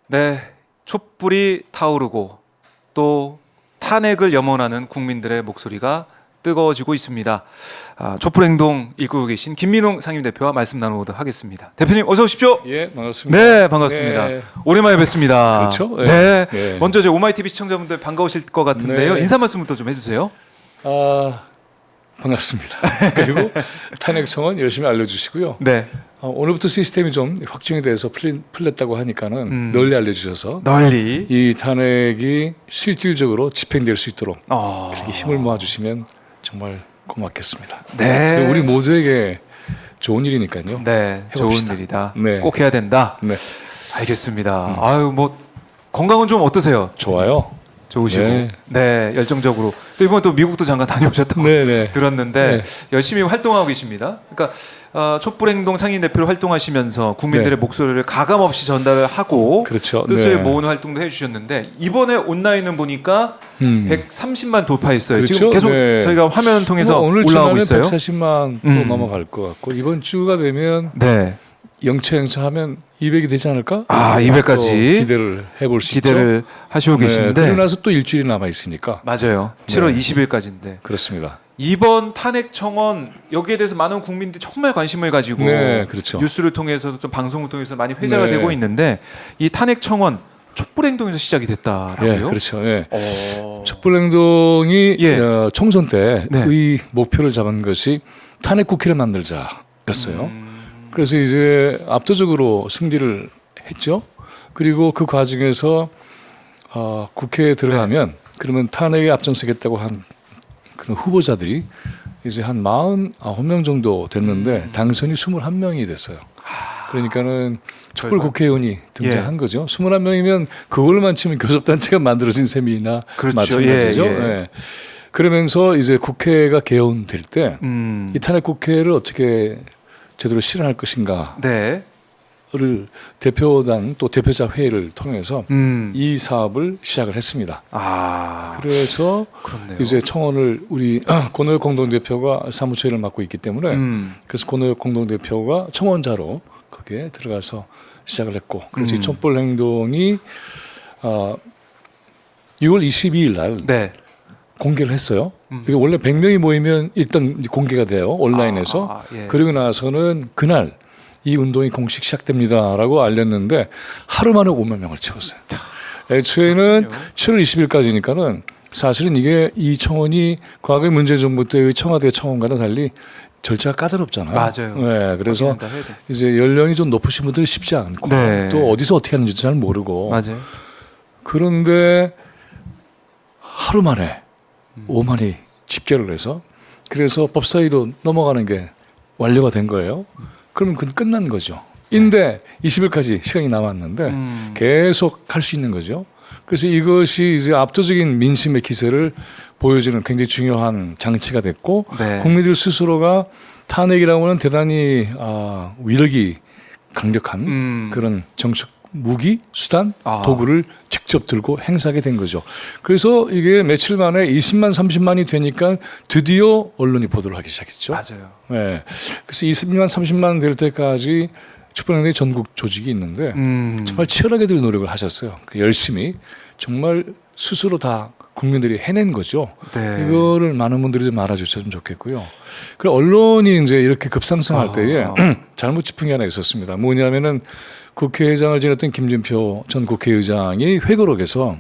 네, 촛불이 타오르고 또 탄핵을 염원하는 국민들의 목소리가 뜨거워지고 있습니다. 촛불행동 일구고 계신 김민웅 상임대표와 말씀 나누도록 하겠습니다. 대표님 어서 오십시오. 예, 반갑습니다. 네, 반갑습니다. 네. 오랜만에 뵙습니다. 그렇죠. 네. 네. 먼저 제 오마이TV 시청자분들 반가우실 것 같은데요. 네. 인사 말씀부터 좀 해주세요. 반갑습니다. 그리고 탄핵 청원 열심히 알려주시고요. 네, 오늘부터 시스템이 좀 확정이 돼서 풀렸다고 하니까는 널리 알려주셔서 널리. 이 탄핵이 실질적으로 집행될 수 있도록 어... 그렇게 힘을 모아주시면 정말 고맙겠습니다. 네, 우리 모두에게 좋은 일이니까요. 네, 좋은 해봅시다. 일이다. 네. 꼭 해야 된다. 네, 알겠습니다. 아유, 뭐 건강은 좀 어떠세요? 좋아요. 좋으시고, 네. 네, 열정적으로. 또 이번 또 미국도 잠깐 다녀오셨다고 네. 들었는데 네. 열심히 활동하고 계십니다. 그러니까 촛불행동 상임대표로 활동하시면서 국민들의 네. 목소리를 가감 없이 전달을 하고 그렇죠. 뜻을 네. 모으는 활동도 해주셨는데 이번에 온라인은 보니까 130만 돌파했어요. 그렇죠? 지금 계속 네. 저희가 화면 통해서 오늘 올라가고 있어요. 140만 또 넘어갈 것 같고 이번 주가 되면 네, 영차 하면 200이 되지 않을까? 200까지 또 기대를 해볼 수 기대를 하시고 있죠. 계신데 그러고 나서 또 일주일이 남아 있으니까 맞아요. 7월 네. 20일까지인데 그렇습니다. 이번 탄핵 청원 여기에 대해서 많은 국민들이 정말 관심을 가지고 네, 그렇죠. 뉴스를 통해서 좀 방송을 통해서 많이 회자가 네. 되고 있는데 이 탄핵 청원 촛불행동에서 시작이 됐다라고요? 예, 그렇죠. 예. 어... 촛불행동이 예. 총선 때의 네. 목표를 잡은 것이 탄핵 국회를 만들자였어요. 그래서 이제 압도적으로 승리를 했죠. 그리고 그 과정에서 국회에 들어가면 그러면 탄핵에 앞장서겠다고 한 그런 후보자들이 이제 한 49명 정도 됐는데 당선이 21명이 됐어요. 그러니까는 촛불 국회의원이 등장한 거죠. 21명이면 그걸로만 치면 교섭단체가 만들어진 셈이나 그렇죠. 마찬가지죠. 예. 예. 그러면서 이제 국회가 개원될 때 이 탄핵 국회를 어떻게 제대로 실현할 것인가를 네. 대표단 또 대표자 회의를 통해서 이 사업을 시작을 했습니다. 그래서 그렇네요. 이제 청원을 우리 권오혁 공동대표가 사무처를 맡고 있기 때문에 그래서 권오혁 공동대표가 청원자로 거기에 들어가서 시작을 했고 그래서 이 촛불 행동이 6월 22일 날 네. 공개를 했어요. 이게 원래 100명이 모이면 일단 이제 공개가 돼요. 온라인에서. 예. 그리고 나서는 그날 이 운동이 공식 시작됩니다라고 알렸는데 하루 만에 5만 명을 채웠어요. 애초에는 7월 20일까지니까는 사실은 이게 이 청원이 과거의 문재인 정부 때의 청와대 청원과는 달리 절차가 까다롭잖아요. 맞아요. 네, 그래서 확인한다 해야 돼. 이제 연령이 좀 높으신 분들은 쉽지 않고 네. 또 어디서 어떻게 하는지도 잘 모르고 맞아요. 그런데 하루 만에 5만이 집결을 해서 그래서 법사위도 넘어가는 게 완료가 된 거예요. 그러면 그건 끝난 거죠. 인데 20일까지 시간이 남았는데 계속 할 수 있는 거죠. 그래서 이것이 이제 압도적인 민심의 기세를 보여주는 굉장히 중요한 장치가 됐고 네. 국민들 스스로가 탄핵이라고 하는 대단히 위력이 강력한 그런 정책 무기, 수단, 도구를 직접 들고 행사하게 된 거죠. 그래서 이게 며칠 만에 20만, 30만이 되니까 드디어 언론이 보도를 하기 시작했죠. 맞아요. 네. 그래서 20만, 30만 될 때까지 촛불행동의 전국 조직이 있는데 정말 치열하게들 노력을 하셨어요. 열심히 정말 스스로 다 국민들이 해낸 거죠. 네. 이거를 많은 분들이 좀 알아주셨으면 좋겠고요. 그리고 언론이 이제 이렇게 급상승할 때에 잘못 짚은 게 하나 있었습니다. 뭐냐면은 국회의장을 지냈던 김진표 전 국회의장이 회고록에서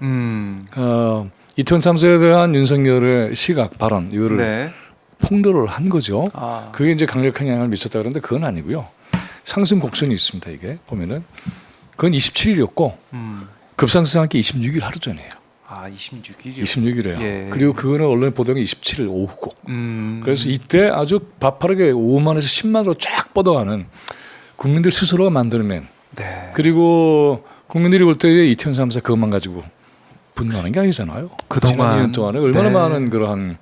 이태원 참사에 대한 윤석열의 시각 발언 이거를 네. 폭로를 한 거죠. 그게 이제 강력한 영향을 미쳤다 그러는데 그건 아니고요. 상승 곡선이 있습니다. 이게 보면은 그건 27일이었고 급상승한 게 26일 하루 전이에요. 26일이요. 26일이에요. 예. 그리고 그거는 언론에 보도한 게 27일 오후고. 그래서 이때 아주 바빠르게 5만에서 10만으로 쫙 뻗어가는 국민들 스스로가 만들어낸 네. 그리고 국민들이 볼 때 이태원 참사 그것만 가지고 분노하는 게 아니잖아요. 그동안 2년 동안에 얼마나 네. 많은 그러한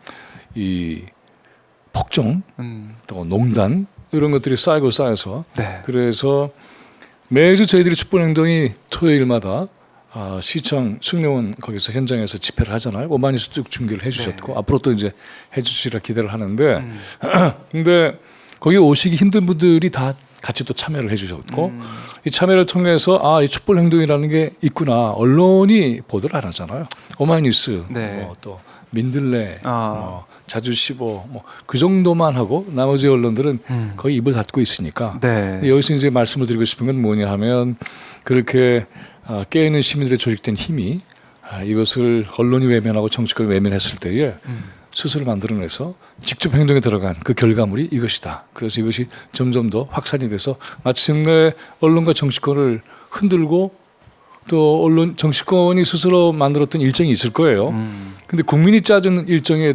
이 폭정 또 농단 이런 것들이 쌓여서 네. 그래서 매주 저희들이 촛불행동이 토요일마다 시청 승려원 거기서 현장에서 집회를 하잖아요. 오만이수 쭉 중계를 해주셨고 네. 앞으로 또 이제 해주시라 기대를 하는데 근데 거기 오시기 힘든 분들이 다 같이 또 참여를 해주셨고 이 참여를 통해서 이 촛불 행동이라는 게 있구나. 언론이 보도를 안 하잖아요. 오마이뉴스, 네. 또 민들레, 자주시보 그 정도만 하고 나머지 언론들은 거의 입을 닫고 있으니까 네. 여기서 이제 말씀을 드리고 싶은 건 뭐냐 하면 그렇게 깨어있는 시민들의 조직된 힘이 이것을 언론이 외면하고 정치권이 외면했을 때에 스스로 만들어내서 직접 행동에 들어간 그 결과물이 이것이다. 그래서 이것이 점점 더 확산이 돼서 마침내 언론과 정치권을 흔들고 또 언론 정치권이 스스로 만들었던 일정이 있을 거예요. 근데 국민이 짜준 일정에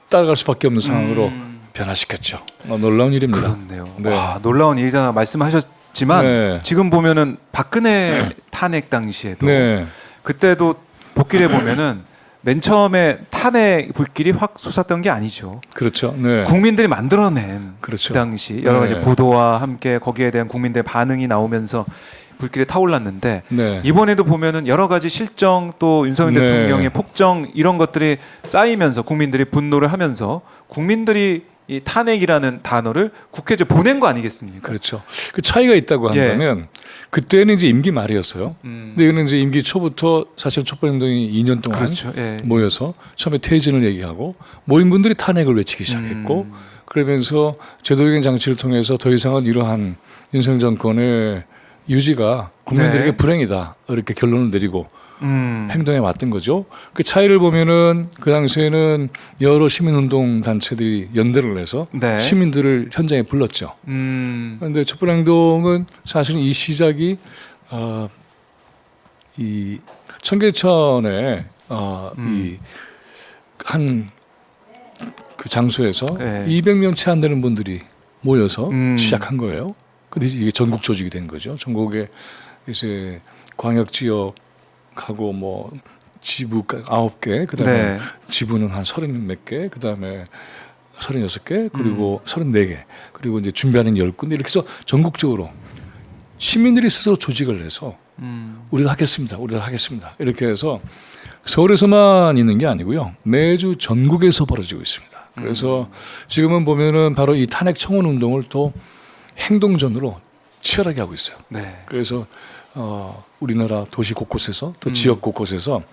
따라갈 수밖에 없는 상황으로 변화시켰죠. 놀라운 일입니다. 그렇네요. 네. 와, 놀라운 일이다 말씀하셨지만 네. 지금 보면은 박근혜 탄핵 당시에도 네. 그때도 복귀를 보면은 맨 처음에 탄핵 불길이 확 솟았던 게 아니죠. 그렇죠. 네. 국민들이 만들어낸 그렇죠. 그 당시 여러 가지 네. 보도와 함께 거기에 대한 국민들의 반응이 나오면서 불길이 타올랐는데 네. 이번에도 보면은 여러 가지 실정 또 윤석열 네. 대통령의 폭정 이런 것들이 쌓이면서 국민들이 분노를 하면서 국민들이 이 탄핵이라는 단어를 국회에 보낸 거 아니겠습니까? 그렇죠. 그 차이가 있다고 한다면 그때는 이제 임기 말이었어요. 근데 이거는 이제 임기 초부터 사실 촛불행동이 2년 동안 그렇죠. 예. 모여서 처음에 퇴진을 얘기하고 모인 분들이 탄핵을 외치기 시작했고 그러면서 제도적인 장치를 통해서 더 이상은 이러한 윤석열 정권의 유지가 국민들에게 네. 불행이다 이렇게 결론을 내리고 행동해 왔던 거죠. 그 차이를 보면은 그 당시에는 여러 시민운동 단체들이 연대를 해서 네. 시민들을 현장에 불렀죠. 그런데 촛불행동은 사실은 이 시작이 이 청계천에 이 한 그 장소에서 네. 200명 채 안 되는 분들이 모여서 시작한 시작한 거예요. 근데 이게 전국 조직이 된 거죠. 전국에 이제 광역 지역하고 뭐 지부 9개, 그다음에 네. 지부는 한 30몇 개, 그다음에 36개, 그리고 34개, 그리고 이제 준비하는 10군데 이렇게 해서 전국적으로 시민들이 스스로 조직을 해서 우리도 하겠습니다. 우리도 하겠습니다. 이렇게 해서 서울에서만 있는 게 아니고요. 매주 전국에서 벌어지고 있습니다. 그래서 지금은 보면은 바로 이 탄핵 청원 운동을 또 행동전으로 치열하게 하고 있어요. 네. 그래서 우리나라 도시 곳곳에서 또 지역 곳곳에서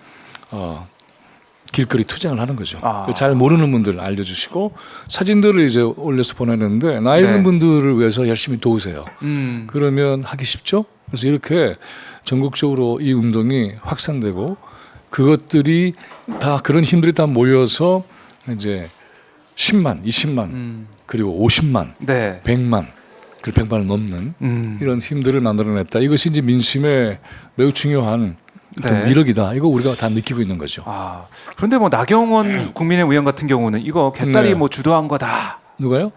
길거리 투쟁을 하는 거죠. 잘 모르는 분들 알려주시고 사진들을 이제 올려서 보내는데 나이 있는 네. 분들을 위해서 열심히 도우세요. 그러면 하기 쉽죠. 그래서 이렇게 전국적으로 이 운동이 확산되고 그것들이 다 그런 힘들이 다 모여서 이제 10만, 20만 그리고 50만, 네. 100만 그리고 100만을 넘는 이런 힘들을 만들어냈다. 이것이 이제 민심에 매우 중요한 어떤 네. 위력이다. 이거 우리가 다 느끼고 있는 거죠. 그런데 뭐 나경원 국민의 의원 같은 경우는 이거 개딸이 네. 뭐 주도한 거다. 누가요?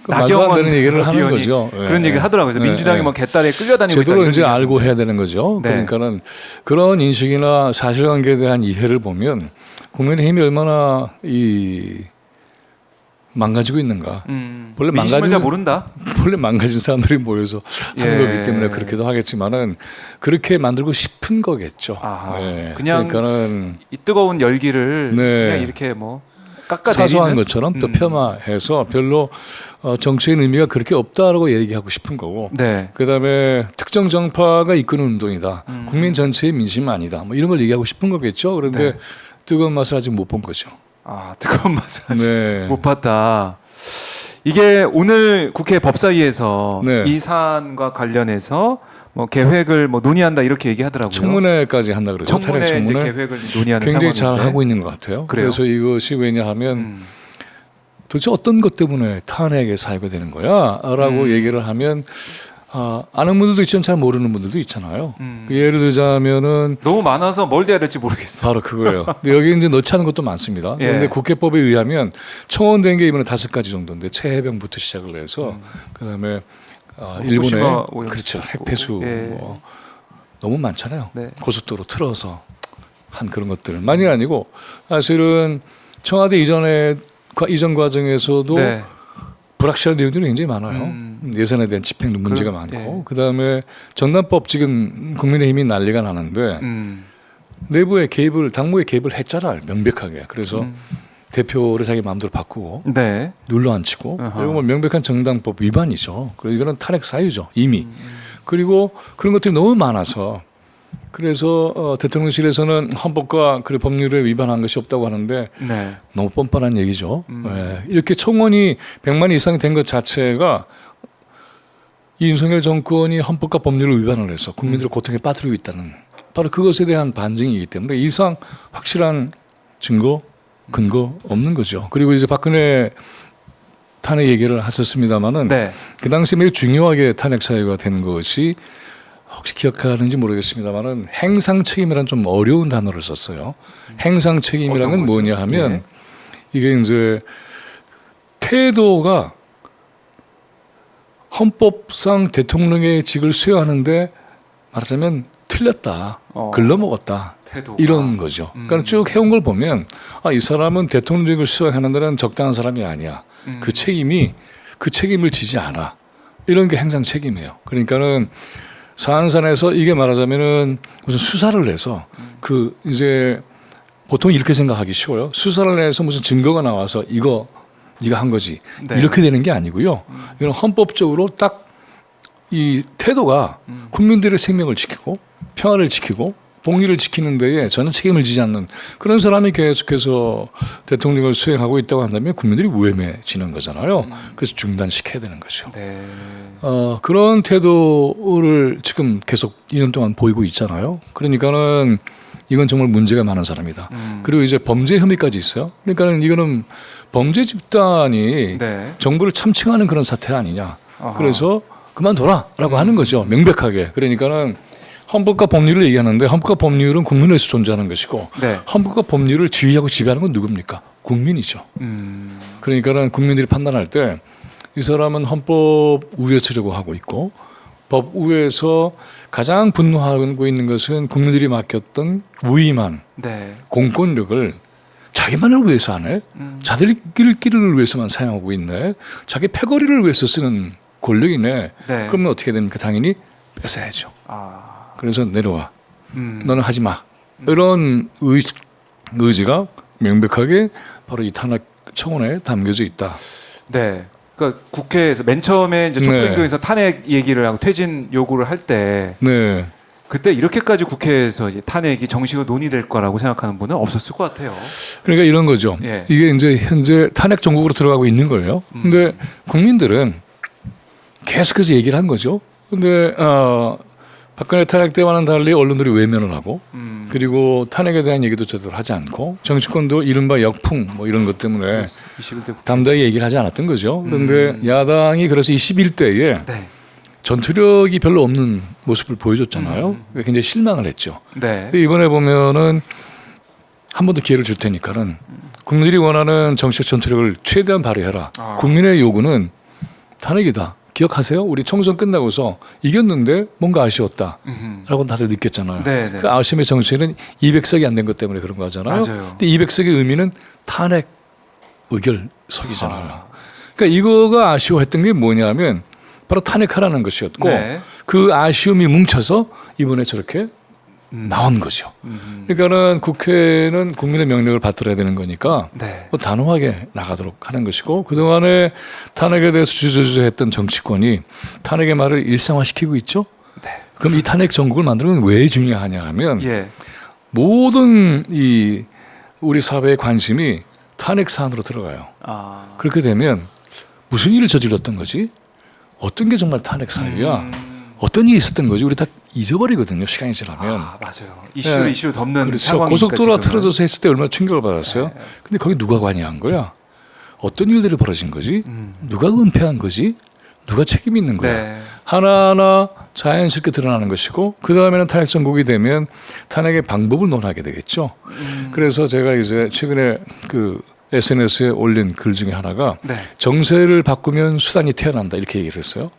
말도 안 되는 얘기를 하는 의원이 거죠. 그런 네. 얘기를 하더라고요. 그래서 민주당이 네. 뭐 개딸에 끌려다니고 있다. 제대로 이런 이제 얘기를 알고 하는데. 해야 되는 거죠. 네. 그러니까는 그런 인식이나 사실관계에 대한 이해를 보면 국민의힘이 얼마나 이 망가지고 있는가. 원래 민심을 잘 모른다. 원래 망가진 사람들이 모여서 하는 예. 거기 때문에 그렇게도 하겠지만은 그렇게 만들고 싶은 거겠죠. 예. 그냥 그러니까는 이 뜨거운 열기를 네. 그냥 이렇게 뭐 깎아내리는 사소한 것처럼 또 폄하해서 별로 정치의 의미가 그렇게 없다라고 얘기하고 싶은 거고. 네. 그다음에 특정 정파가 이끄는 운동이다. 국민 전체의 민심은 아니다. 뭐 이런 걸 얘기하고 싶은 거겠죠. 그런데 네. 뜨거운 맛을 아직 못 본 거죠. 뜨거운 맛을 아직 네. 못 봤다. 이게 오늘 국회 법사위에서 네. 이 사안과 관련해서 뭐 계획을 뭐 논의한다 이렇게 얘기하더라고요. 청문회까지 한다 그러죠. 청문회 탄핵 이제 청문회. 계획을 논의하는 굉장히 상황인데. 잘 하고 있는 것 같아요. 그래요? 그래서 이것이 왜냐하면 도대체 어떤 것 때문에 탄핵에 사유가 되는 거야라고 얘기를 하면 아는 분들도 있지만 잘 모르는 분들도 있잖아요. 예를 들자면은 너무 많아서 뭘 대야 될지 모르겠어. 바로 그거예요. 근데 여기 이제 넣지 않은 것도 많습니다. 예. 그런데 국회법에 의하면 청원된 게 이번에 5가지 정도인데 최해병부터 시작을 해서 그다음에 일본의 후쿠시마 오염수 그렇죠 있고. 핵폐수 예. 뭐 너무 많잖아요. 네. 고속도로 틀어서 한 그런 것들만이 아니고 사실은 청와대 이전 과정에서도 네. 불확실한 내용들이 굉장히 많아요. 예산에 대한 집행도 문제가 많고 그다음에 전단법 지금 국민의힘이 난리가 나는데 내부의 개입을 당무의 개입을 했잖아요. 명백하게. 그래서 대표를 자기 마음대로 바꾸고 네. 눌러앉히고 어허. 이거 뭐 명백한 정당법 위반이죠. 그리고 이거는 탄핵 사유죠 이미. 그리고 그런 것들이 너무 많아서 그래서 대통령실에서는 헌법과 그 법률에 위반한 것이 없다고 하는데 네. 너무 뻔뻔한 얘기죠. 네. 이렇게 청원이 100만 이상이 된 것 자체가 이 윤석열 정권이 헌법과 법률을 위반을 해서 국민들을 고통에 빠뜨리고 있다는 바로 그것에 대한 반증이기 때문에 이상 확실한 증거 근거 없는 거죠. 그리고 이제 박근혜 탄핵 얘기를 하셨습니다마는 네. 그 당시 매우 중요하게 탄핵 사유가 된 것이 혹시 기억하는지 모르겠습니다만은 행상 책임이라는 좀 어려운 단어를 썼어요. 행상 책임이라는 건 어떤 거죠? 뭐냐 하면 예. 이게 이제 태도가 헌법상 대통령의 직을 수여하는데 말하자면 틀렸다, 글러먹었다. 태도가. 이런 거죠. 그러니까 쭉 해온 걸 보면 이 사람은 대통령직을 수행하는 데는 적당한 사람이 아니야. 그 책임을 지지 않아. 이런 게 행상 책임이에요. 그러니까는 사안산에서 이게 말하자면은 무슨 수사를 해서 그 이제 보통 이렇게 생각하기 쉬워요. 수사를 해서 무슨 증거가 나와서 이거 네가 한 거지. 네. 이렇게 되는 게 아니고요. 이건 헌법적으로 딱 이 태도가 국민들의 생명을 지키고 평화를 지키고 복리를 지키는 데에 전혀 책임을 지지 않는 그런 사람이 계속해서 대통령을 수행하고 있다고 한다면 국민들이 무해해지는 거잖아요. 그래서 중단시켜야 되는 거죠. 네. 그런 태도를 지금 계속 2년 동안 보이고 있잖아요. 그러니까는 이건 정말 문제가 많은 사람이다. 그리고 이제 범죄 혐의까지 있어요. 그러니까는 이거는 범죄 집단이 네. 정부를 참칭하는 그런 사태 아니냐. 아하. 그래서 그만둬라라고 하는 거죠. 명백하게. 그러니까는 헌법과 법률을 얘기하는데 헌법과 법률은 국민에서 존재하는 것이고 네. 헌법과 법률을 지휘하고 지배하는 건 누굽니까? 국민이죠. 그러니까는 국민들이 판단할 때 이 사람은 헌법 우회 쓰려고 하고 있고 법 우회에서 가장 분노하고 있는 것은 국민들이 맡겼던 위임한 네. 공권력을 자기만을 위해서 안 해. 자들끼리를 위해서만 사용하고 있네. 자기 패거리를 위해서 쓰는 권력이네. 네. 그러면 어떻게 됩니까? 당연히 뺏어야죠. 아. 그래서 내려와. 너는 하지 마. 이런 의지가 명백하게 바로 이 탄핵 청원에 담겨져 있다. 네. 그러니까 국회에서 맨 처음에 이제 촛불행동에서 탄핵 얘기를 하고 퇴진 요구를 할 때 네. 그때 이렇게까지 국회에서 이제 탄핵이 정식으로 논의될 거라고 생각하는 분은 없었을 것 같아요. 그러니까 이런 거죠. 예. 이게 이제 현재 탄핵 정국으로 들어가고 있는 거예요. 근데 국민들은 계속해서 얘기를 한 거죠. 근데 박근혜 탄핵 때와는 달리 언론들이 외면을 하고 그리고 탄핵에 대한 얘기도 제대로 하지 않고 정치권도 이른바 역풍 뭐 이런 것 때문에 21대 국회. 담대하게 얘기를 하지 않았던 거죠. 그런데 야당이 그래서 21대에 네. 전투력이 별로 없는 모습을 보여줬잖아요. 그러니까 굉장히 실망을 했죠. 네. 근데 이번에 보면은 한 번 더 기회를 줄 테니까는 국민들이 원하는 정치적 전투력을 최대한 발휘해라. 국민의 요구는 탄핵이다. 기억하세요? 우리 총선 끝나고서 이겼는데 뭔가 아쉬웠다라고 다들 느꼈잖아요. 네, 네. 그 아쉬움의 정치는 200석이 안 된 것 때문에 그런 거잖아요. 맞아요. 근데 200석의 의미는 탄핵 의결석이잖아요. 그러니까 이거가 아쉬워했던 게 뭐냐면 바로 탄핵하라는 것이었고 네. 그 아쉬움이 뭉쳐서 이번에 저렇게 나온 거죠. 그러니까는 국회는 국민의 명령을 받들어야 되는 거니까 네. 뭐 단호하게 나가도록 하는 것이고 그동안에 탄핵에 대해서 주저주저했던 정치권이 탄핵의 말을 일상화시키고 있죠. 네. 그럼 이 탄핵 정국을 만드는 건 왜 중요하냐 하면 예. 모든 이 우리 사회의 관심이 탄핵 사안으로 들어가요. 아. 그렇게 되면 무슨 일을 저질렀던 거지? 어떤 게 정말 탄핵 사유야? 어떤 일이 있었던 거지? 우리 다 잊어버리거든요. 시간이 지나면. 아, 맞아요. 이슈를 네. 이슈 덮는 그렇죠. 상황이니까 고속도로가 지금은. 틀어져서 했을 때 얼마나 충격을 받았어요. 근데 거기 누가 관여한 거야? 어떤 일들이 벌어진 거지? 누가 은폐한 거지? 누가 책임이 있는 거야? 네. 하나하나 자연스럽게 드러나는 것이고 그 다음에는 탄핵 정국이 되면 탄핵의 방법을 논하게 되겠죠. 그래서 제가 이제 최근에 그 SNS에 올린 글 중에 하나가 네. 정세를 바꾸면 수단이 태어난다 이렇게 얘기를 했어요.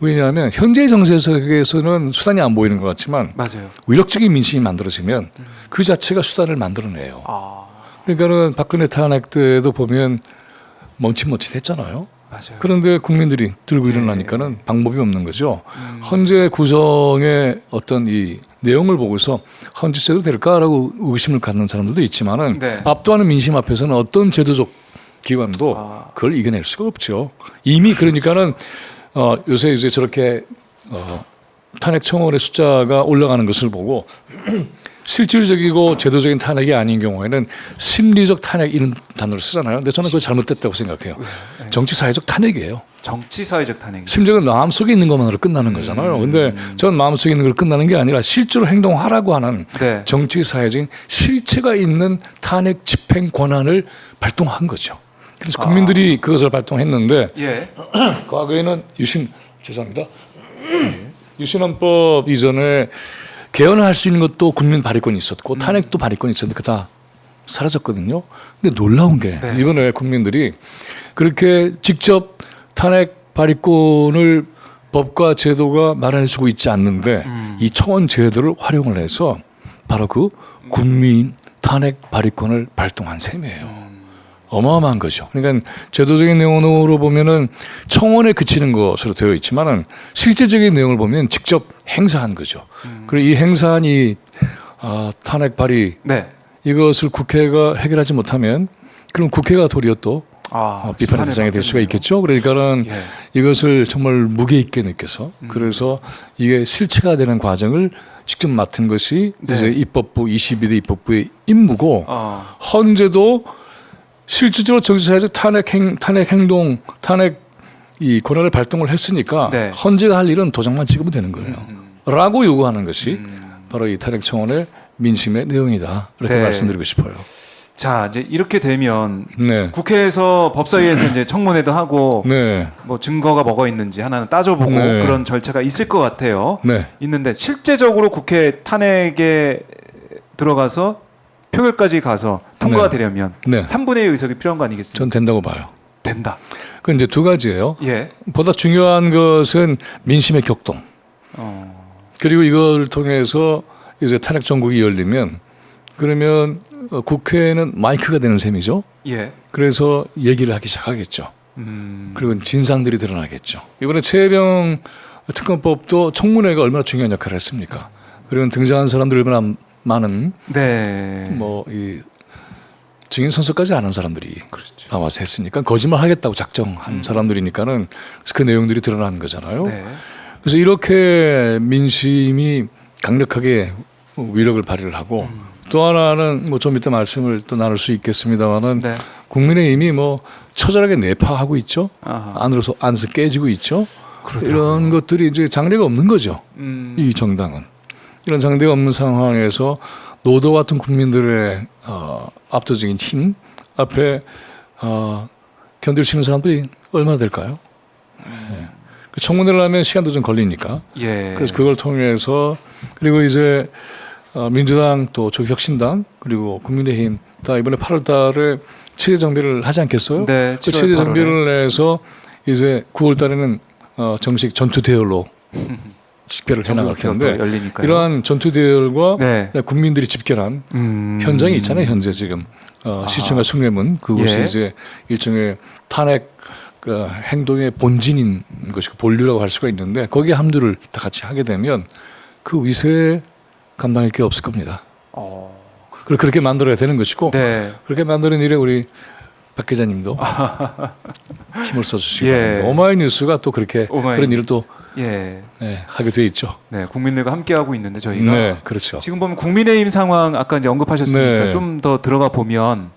왜냐하면 현재의 정세 속에서는 수단이 안 보이는 것 같지만 맞아요. 위력적인 민심이 만들어지면 그 자체가 수단을 만들어내요. 아. 그러니까는 박근혜 탄핵 때도 보면 멈칫멈칫했잖아요. 맞아요. 그런데 국민들이 들고 일어나니까는 방법이 없는 거죠. 헌재 구성의 어떤 이 내용을 보고서 헌재제도 될까라고 의심을 갖는 사람들도 있지만은 네. 압도하는 민심 앞에서는 어떤 제도적 기관도 그걸 이겨낼 수가 없죠. 이미 그러니까는 요새 이제 저렇게 탄핵 청원의 숫자가 올라가는 것을 보고 실질적이고 제도적인 탄핵이 아닌 경우에는 심리적 탄핵 이런 단어를 쓰잖아요. 근데 저는 그거 잘못됐다고 생각해요. 정치 사회적 탄핵이에요. 정치 사회적 탄핵. 심지어는 마음속에 있는 것만으로 끝나는 거잖아요. 근데 전 마음속에 있는 걸 끝나는 게 아니라 실제로 행동하라고 하는 네. 정치 사회적인 실체가 있는 탄핵 집행 권한을 발동한 거죠. 그래서 국민들이 그것을 발동했는데 예. 과거에는 죄송합니다. 유신헌법 이전에 개헌을 할 수 있는 것도 국민 발의권이 있었고 탄핵도 발의권이 있었는데 그거 다 사라졌거든요. 근데 놀라운 게 네. 이번에 국민들이 그렇게 직접 탄핵 발의권을 법과 제도가 마련해주고 있지 않는데 이 청원 제도를 활용을 해서 바로 그 국민 탄핵 발의권을 발동한 셈이에요. 어마어마한 거죠. 그러니까 제도적인 내용으로 보면은 청원에 그치는 것으로 되어 있지만은 실제적인 내용을 보면 직접 행사한 거죠. 그리고 이 행사한 이 탄핵 발의 네. 이것을 국회가 해결하지 못하면 그럼 국회가 도리어 또 비판의 대상이 될 수가 있겠죠. 그러니까는 예. 이것을 정말 무게 있게 느껴서 그래서 이게 실체가 되는 과정을 직접 맡은 것이 네. 이제 입법부 22대 입법부의 임무고 헌재도 실질적으로 정치사회적 탄핵 행동, 탄핵 이 권한을 발동을 했으니까 네. 헌재가 할 일은 도장만 찍으면 되는 거예요. 라고 요구하는 것이 바로 이 탄핵 청원의 민심의 내용이다. 이렇게 네. 말씀드리고 싶어요. 자, 이제 이렇게 되면 네. 국회에서 법사위에서 이제 청문회도 하고 네. 뭐 증거가 뭐가 있는지 하나는 따져보고 네. 그런 절차가 있을 것 같아요. 네. 있는데 실제적으로 국회 탄핵에 들어가서 표결까지 가서 통과가 되려면 네. 3분의 1 의석이 필요한 거 아니겠습니까? 전 된다고 봐요. 된다. 그 이제 두 가지예요. 예. 보다 중요한 것은 민심의 격동. 그리고 이걸 통해서 이제 탄핵 정국이 열리면 그러면 국회는 마이크가 되는 셈이죠. 예. 그래서 얘기를 하기 시작하겠죠. 그리고 진상들이 드러나겠죠. 이번에 최혜병 특검법도 청문회가 얼마나 중요한 역할을 했습니까? 그리고 등장한 사람들이 얼마나 많은 네. 뭐 이 증인 선서까지 안 한 사람들이 그렇죠. 나와서 했으니까 거짓말 하겠다고 작정한 사람들이니까는 그 내용들이 드러나는 거잖아요. 네. 그래서 이렇게 민심이 강력하게 위력을 발휘를 하고 또 하나는 뭐 좀 이따 말씀을 또 나눌 수 있겠습니다만은 네. 국민의힘이 뭐 처절하게 내파하고 있죠. 아하. 안에서 깨지고 있죠. 그렇더라고요. 이런 것들이 이제 장래가 없는 거죠. 이 정당은 이런 장래가 없는 상황에서 노도 같은 국민들의 압도적인 힘 앞에 견딜 수 있는 사람들이 얼마나 될까요? 네. 그 청문회를 하면 시간도 좀 걸리니까. 예. 그래서 그걸 통해서 그리고 이제 민주당 또 조국혁신당 그리고 국민의힘 다 이번에 8월달에 체제 정비를 하지 않겠어요? 네. 그 체제 정비를 해서 이제 9월달에는 정식 전투 대열로 집계를 해나갈 텐데 열리니까요. 이러한 전투 대열과 네. 국민들이 집결한 현장이 있잖아요. 현재 지금 시청과 숭례문 그곳이 예. 이제 일종의 탄핵 행동의 본진인 것이고 본류라고 할 수가 있는데 거기에 합류를 다 같이 하게 되면 그 위세에 감당할 게 없을 겁니다. 그리고 그렇게 만들어야 되는 것이고 네. 그렇게 만드는 일에 우리 박 기자님도 힘을 써주시기 예. 바랍니다. 오마이뉴스가 또 그렇게 그런 일을 또 예. 하게 돼 있죠. 네, 국민들과 함께 하고 있는데 저희가 네, 그렇죠. 지금 보면 국민의힘 상황 아까 이제 언급하셨으니까 네. 좀 더 들어가 보면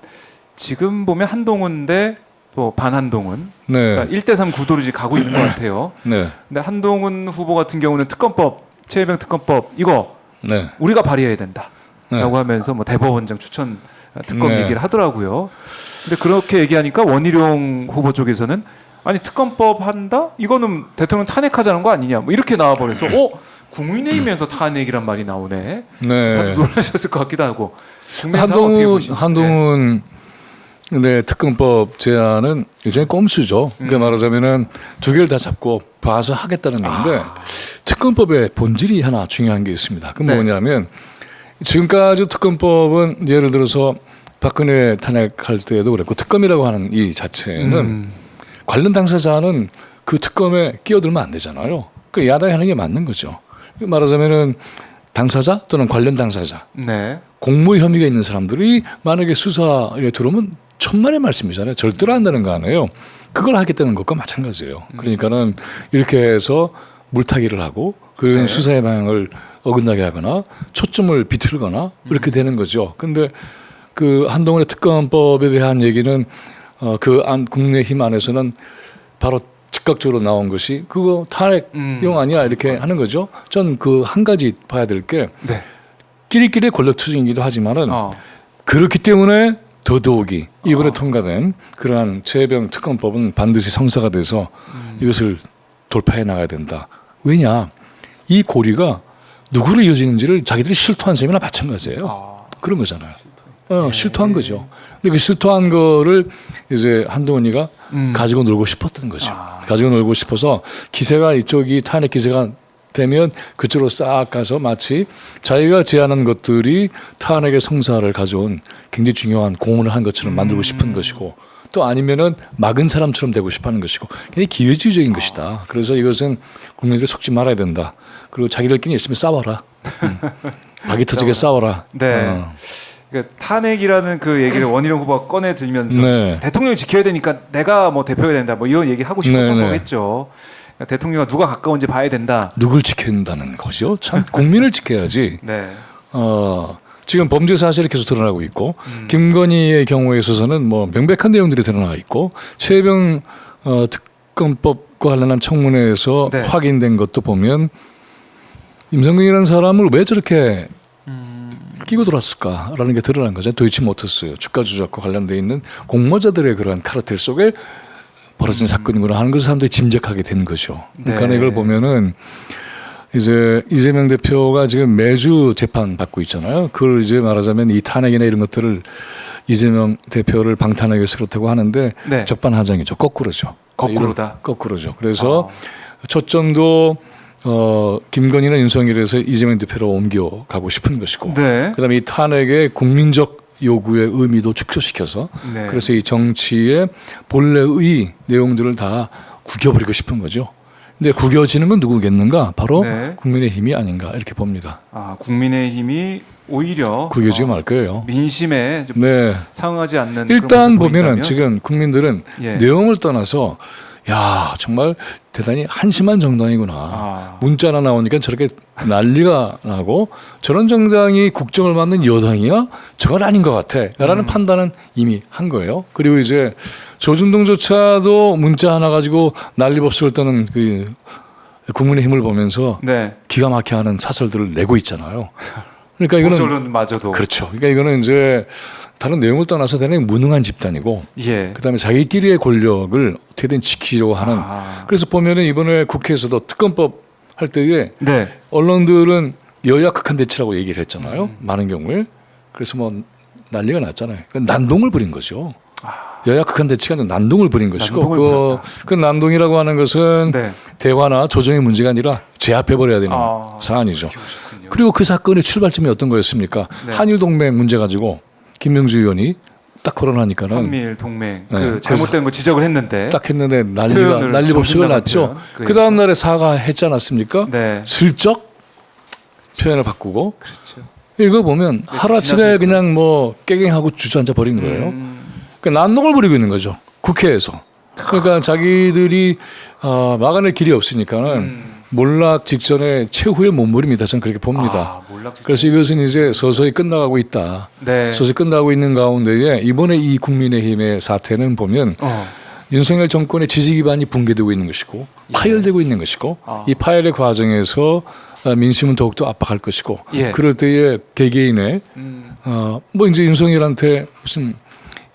지금 보면 한동훈 대 또 반한동훈 네, 그러니까 1대3 구도로 이제 가고 있는 것 같아요. 네, 근데 한동훈 후보 같은 경우는 특검법, 최혜병 특검법 이거 네, 우리가 발의해야 된다라고 네. 하면서 뭐 대법원장 추천 특검 네. 얘기를 하더라고요. 근데 그렇게 얘기하니까 원희룡 후보 쪽에서는 아니 특검법 한다? 이거는 대통령 탄핵하자는 거 아니냐? 뭐 이렇게 나와버려서 국민의힘에서 탄핵이란 말이 나오네. 네. 다들 놀라셨을 것 같기도 하고. 국민 상황 어떻게 보십니까? 한동훈 네, 특검법 제안은 일종의 꼼수죠. 그러니까 말하자면은 두 개를 다 잡고 봐서 하겠다는 건데 특검법의 본질이 하나 중요한 게 있습니다. 그 네. 뭐냐면 지금까지 특검법은 예를 들어서 박근혜 탄핵할 때도 그랬고 특검이라고 하는 이 자체는 관련 당사자는 그 특검에 끼어들면 안 되잖아요. 그 야당이 하는 게 맞는 거죠. 말하자면은 당사자 또는 관련 당사자, 네. 공모 혐의가 있는 사람들이 만약에 수사에 들어오면 천만의 말씀이잖아요. 절대로 안 되는 거 아니에요. 그걸 하겠다는 것과 마찬가지예요. 그러니까는 이렇게 해서 물타기를 하고 그런 네. 수사의 방향을 어긋나게 하거나 초점을 비틀거나 이렇게 되는 거죠. 근데 그 한동훈의 특검법에 대한 얘기는 그 국민의힘 안에서는 바로 즉각적으로 나온 것이 그거 탄핵용 아니야 이렇게 하는 거죠. 전 그 한 가지 봐야 될 게 네. 끼리끼리 권력 투쟁이기도 하지만은 어. 그렇기 때문에 더더욱이 이번에 통과된 그러한 최혜병 특검법은 반드시 성사가 돼서 이것을 돌파해 나가야 된다. 왜냐? 이 고리가 누구로 이어지는지를 자기들이 실토한 셈이나 마찬가지예요. 아. 그런 거잖아요. 실토한 거죠. 근데 그 실토한 거를 이제 한동훈이가 가지고 놀고 싶었던 거죠. 가지고 놀고 싶어서 기세가 이쪽이 탄핵 기세가 되면 그쪽으로 싹 가서 마치 자기가 제안한 것들이 탄핵의 성사를 가져온 굉장히 중요한 공헌을 한 것처럼 만들고 싶은 것이고 또 아니면은 막은 사람처럼 되고 싶어 하는 것이고 굉장히 기회주의적인 것이다. 그래서 이것은 국민들이 속지 말아야 된다. 그리고 자기들끼리 열심히 싸워라. 박이 터지게 싸워라. 네. 그러니까 탄핵이라는 그 얘기를 원희룡 후보가 꺼내 들면서 네. 대통령이 지켜야 되니까 내가 뭐 대표해야 된다 뭐 이런 얘기를 하고 싶었던 네, 네. 거겠죠. 그러니까 대통령과 누가 가까운지 봐야 된다. 누굴 지켜야 된다는 거죠. 참 국민을 지켜야지. 네. 지금 범죄 사실이 계속 드러나고 있고 김건희의 경우에 있어서는 뭐 명백한 내용들이 드러나 있고 최혜병 특검법과 관련한 청문회에서 네. 확인된 것도 보면 임성근이라는 사람을 왜 저렇게 끼고 들어왔을까라는 게 드러난 거죠. 도이치모터스 주가 조작과 관련돼 있는 공모자들의 그러한 카르텔 속에 벌어진 사건이구나 하는 것을 사람들이 짐작하게 된 거죠. 그러니까 네. 이걸 보면은 이제 이재명 대표가 지금 매주 재판 받고 있잖아요. 그걸 이제 말하자면 이 탄핵이나 이런 것들을 이재명 대표를 방탄하기 위해서 그렇다고 하는데 네. 적반하장이죠. 거꾸로죠. 거꾸로다. 이런 거꾸로죠. 그래서 초점도 김건희나 윤석열에서 이재명 대표로 옮겨가고 싶은 것이고 네. 그다음에 이 탄핵의 국민적 요구의 의미도 축소시켜서 네. 그래서 이 정치의 본래의 내용들을 다 구겨버리고 싶은 거죠. 근데 구겨지는 건 누구겠는가? 바로 네. 국민의힘이 아닌가 이렇게 봅니다. 아, 국민의힘이 오히려 구겨지고 말 거예요. 민심에 좀 네. 상응하지 않는 일단 그런 모습을 보면은 보인다면? 지금 국민들은 예. 내용을 떠나서 야 정말 대단히 한심한 정당이구나. 아. 문자 하나 나오니까 저렇게 난리가 나고 저런 정당이 국정을 맡는 여당이야? 저건 아닌 것 같아라는 판단은 이미 한 거예요. 그리고 이제 조준동조차도 문자 하나 가지고 난리법석을 떠는 그 국민의힘을 보면서 네. 기가 막히게 하는 사설들을 내고 있잖아요. 그러니까 이거는 보수론마저도 그렇죠. 그러니까 이거는 이제 다른 내용을 떠나서 대단히 무능한 집단이고 예. 그다음에 자기끼리의 권력을 어떻게든 지키려고 하는 아. 그래서 보면은 이번에 국회에서도 특검법 할 때에 네. 언론들은 여야 극한 대치라고 얘기를 했잖아요. 많은 경우에 그래서 뭐 난리가 났잖아요. 그러니까 난동을 부린 거죠. 여야 극한 대치가 아니라 난동을 부린 것이고 난동을 부렸다. 그 난동이라고 하는 것은 네. 대화나 조정의 문제가 아니라 제압해 버려야 되는 아. 사안이죠. 그렇군요. 그리고 그 사건의 출발점이 어떤 거였습니까? 네. 한일 동맹 문제 가지고 김명주 의원이 딱 거론하니까는 한미일 동맹 네. 그 잘못된 거 지적을 했는데 딱 했는데 표현을 난리법석을 정신 났죠. 나간 표현. 그 다음 날에 사과했지 않았습니까? 네. 슬쩍 표현을 바꾸고 그렇죠. 이거 보면 하루아침에 지나서 그냥 뭐 깨갱하고 주저앉아 버린 거예요. 그러니까 난동을 부리고 있는 거죠. 국회에서. 그러니까 자기들이 막아낼 길이 없으니까는 몰락 직전에 최후의 몸부림이다. 저는 그렇게 봅니다. 아, 몰락 직전. 그래서 이것은 이제 서서히 끝나가고 있다. 네. 서서히 끝나고 있는 가운데에 이번에 이 국민의힘의 사태는 보면 윤석열 정권의 지지 기반이 붕괴되고 있는 것이고 파열되고 있는 것이고 이 파열의 과정에서 민심은 더욱더 압박할 것이고 예. 그럴 때에 개개인의 뭐 이제 윤석열한테 무슨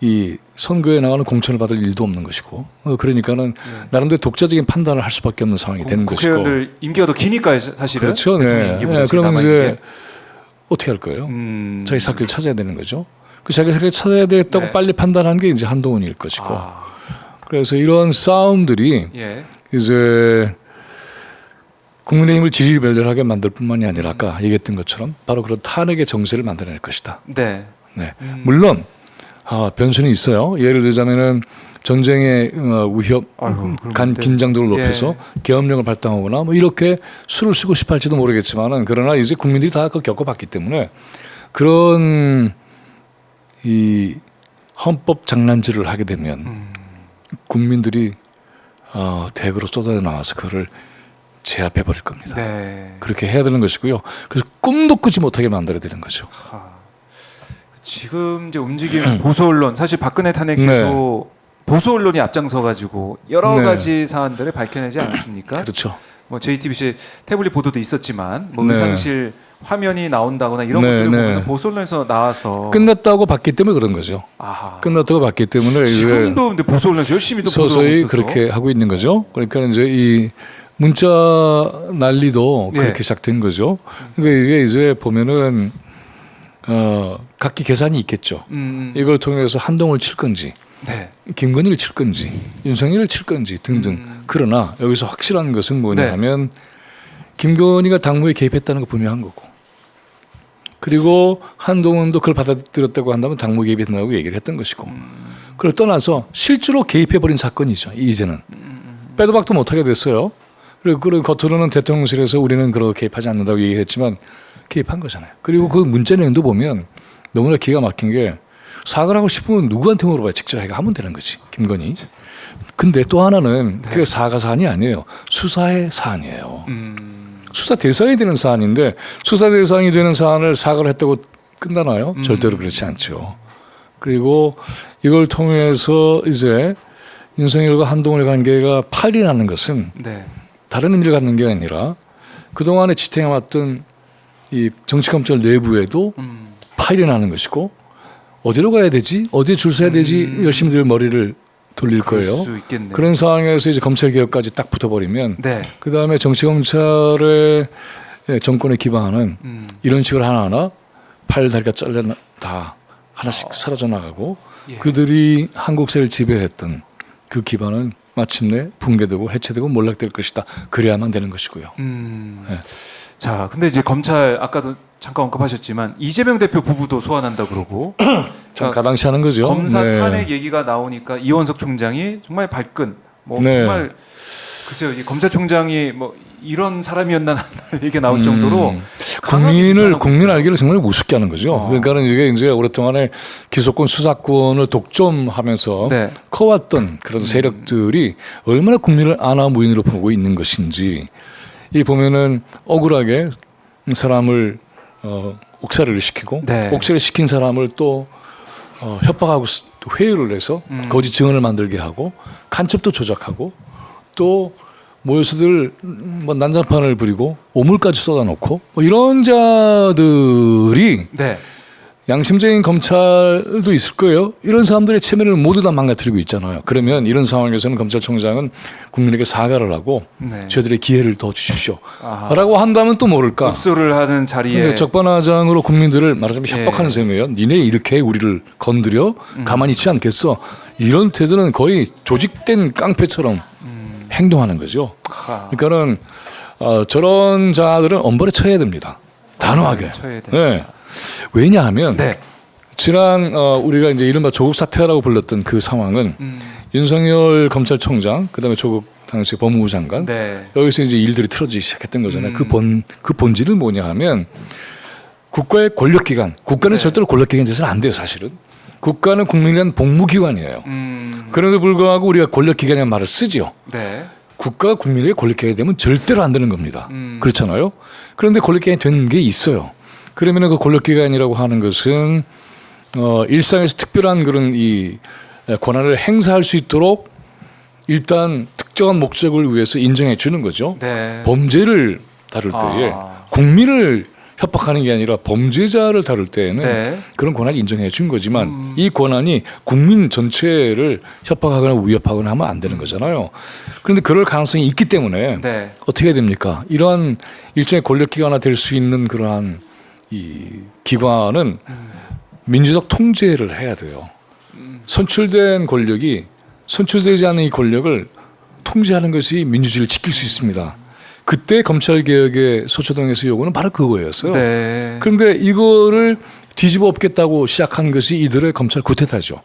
이 선거에 나가는 공천을 받을 일도 없는 것이고 그러니까는 나름대로 독자적인 판단을 할 수밖에 없는 상황이 되는 것이고 국회의원들 임기가 더 기니까 사실은 그렇죠. 대통령 네. 임기보다 네. 그러면 남아있는 이제 게. 어떻게 할 거예요? 자기 살 길을 찾아야 되는 거죠. 그 자기 살 길을 찾아야 되겠다고 네. 빨리 판단한 게 이제 한동훈일 것이고 아, 그래서 이런 싸움들이 예. 이제 국민의힘을 지리멸렬하게 만들 뿐만이 아니라 아까 얘기했던 것처럼 바로 그런 탄핵의 정세를 만들어낼 것이다. 네. 네. 물론 변수는 있어요. 예를 들자면은 전쟁의 위협, 아이고, 간 그런데. 긴장도를 높여서 예. 계엄령을 발동하거나 뭐 이렇게 수를 쓰고 싶어 할지도 모르겠지만은 그러나 이제 국민들이 다 그거 겪어봤기 때문에 그런 이 헌법 장난질을 하게 되면 국민들이 대거로 쏟아져 나와서 그거를 제압해 버릴 겁니다. 네. 그렇게 해야 되는 것이고요. 그래서 꿈도 꾸지 못하게 만들어야 되는 거죠. 지금 이제 움직이는 보수 언론, 사실 박근혜 탄핵도 보수 언론이 앞장서 가지고 여러 네. 가지 사안들을 밝혀내지 않았습니까? 그렇죠. 뭐 JTBC 태블릿 보도도 있었지만 뭐 네. 의상실 화면이 나온다거나 이런 네, 것들을 네. 보면 보수 언론에서 나와서 끝났다고 봤기 때문에 그런 거죠. 아하. 끝났다고 봤기 때문에 이제 지금도 근데 보수 언론에서 열심히 또 보도하고 서서히 있어서 그렇게 하고 있는 거죠. 그러니까 이제 이 문자 난리도 예. 그렇게 시작된 거죠. 근데 이게 이제 보면은 각기 계산이 있겠죠. 이걸 통해서 한동훈을 칠 건지, 네. 김건희를 칠 건지, 윤석열을 칠 건지 등등. 그러나 여기서 확실한 것은 뭐냐 네. 하면 김건희가 당무에 개입했다는 거 분명한 거고. 그리고 한동훈도 그걸 받아들였다고 한다면 당무 개입했다고 얘기를 했던 것이고. 그걸 떠나서 실제로 개입해버린 사건이죠. 이제는. 빼도 박도 못하게 됐어요. 그리고 겉으로는 대통령실에서 우리는 그렇게 개입하지 않는다고 얘기했지만 개입한 거잖아요. 그리고 그 문자 내용도 보면 너무나 기가 막힌 게 사과를 하고 싶으면 누구한테 물어봐요. 직접 자기가 하면 되는 거지. 김건희. 근데 또 하나는 그게 사과 사안이 아니에요. 수사의 사안이에요. 수사 대상이 되는 사안인데 수사 대상이 되는 사안을 사과를 했다고 끝나나요? 절대로 그렇지 않죠. 그리고 이걸 통해서 이제 윤석열과 한동훈의 관계가 파일이 나는 것은 네. 다른 의미를 갖는 게 아니라 그동안에 지탱해왔던 이 정치검찰 내부에도 파일이 나는 것이고 어디로 가야 되지? 어디에 줄 서야 되지? 열심히들 머리를 돌릴 그럴 거예요. 수 있겠네요. 그런 상황에서 이제 검찰 개혁까지 딱 붙어버리면 네. 그 다음에 정치검찰의 정권에 기반하는 이런 식으로 하나하나 팔 다리가 잘려 다 하나씩 사라져 나가고 예. 그들이 한국사를 지배했던 그 기반은 마침내 붕괴되고 해체되고 몰락될 것이다. 그래야만 되는 것이고요. 네. 자, 근데 이제 검찰 아까도 잠깐 언급하셨지만 이재명 대표 부부도 소환한다 그러고 참 가당시하는 거죠. 검사 네. 탄핵 얘기가 나오니까 이원석 총장이 정말 발끈 뭐 네. 정말 글쎄요 이 검사총장이 뭐 이런 사람이었나 얘기 나올 정도로 강하게 비판하고 국민 있어요. 알기를 정말 우습게 하는 거죠. 그러니까는 이게 이제 오랫동안에 기소권 수사권을 독점하면서 네. 커왔던 그런 세력들이 얼마나 국민을 아나무인으로 보고 있는 것인지 이 보면은 억울하게 사람을 옥살이를 시키고 네. 옥살이 시킨 사람을 또 협박하고 또 회유를 해서 거짓 증언을 만들게 하고 간첩도 조작하고 또 모여서들 뭐 난장판을 부리고 오물까지 쏟아놓고 뭐 이런 자들이 네. 양심적인 검찰도 있을 거예요. 이런 사람들의 체면을 모두 다 망가뜨리고 있잖아요. 그러면 이런 상황에서는 검찰총장은 국민에게 사과를 하고 네. 저희들의 기회를 더 주십시오. 아하. 라고 한다면 또 모를까. 흡수를 하는 자리에 근데 적반하장으로 국민들을 말하자면 예. 협박하는 셈이에요. 니네 이렇게 우리를 건드려 가만히 있지 않겠어. 이런 태도는 거의 조직된 깡패처럼 행동하는 거죠. 하, 그러니까는 저런 자들은 엄벌에 처해야 됩니다. 단호하게. 쳐야 돼. 네. 왜냐하면 네. 지난 우리가 이제 이른바 조국 사태라고 불렀던 그 상황은 윤석열 검찰총장 그다음에 조국 당시 법무부 장관 네. 여기서 이제 일들이 틀어지기 시작했던 거잖아요. 그 본질은 뭐냐 하면 국가의 권력기관, 국가는 네. 절대로 권력기관이 돼서는 안 돼요, 사실은. 국가는 국민을 위한 복무기관이에요. 그런데 불구하고 우리가 권력기관이라는 말을 쓰지요. 네. 국가가 국민에게 권력기관이 되면 절대로 안 되는 겁니다. 그렇잖아요. 그런데 권력기관이 되는 게 있어요. 그러면 그 권력기관이라고 하는 것은 일상에서 특별한 그런 이 권한을 행사할 수 있도록 일단 특정한 목적을 위해서 인정해 주는 거죠. 네. 범죄를 다룰 때에 국민을 협박하는 게 아니라 범죄자를 다룰 때에는 네. 그런 권한을 인정해 준 거지만 이 권한이 국민 전체를 협박하거나 위협하거나 하면 안 되는 거잖아요. 그런데 그럴 가능성이 있기 때문에 네. 어떻게 해야 됩니까? 이러한 일종의 권력기관화 될 수 있는 그러한 이 기관은 민주적 통제를 해야 돼요. 선출된 권력이 선출되지 않은 이 권력을 통제하는 것이 민주주의를 지킬 수 있습니다. 그때 검찰개혁의 서초동에서 요구는 바로 그거였어요. 네. 그런데 이거를 뒤집어 엎겠다고 시작한 것이 이들의 검찰 쿠데타죠.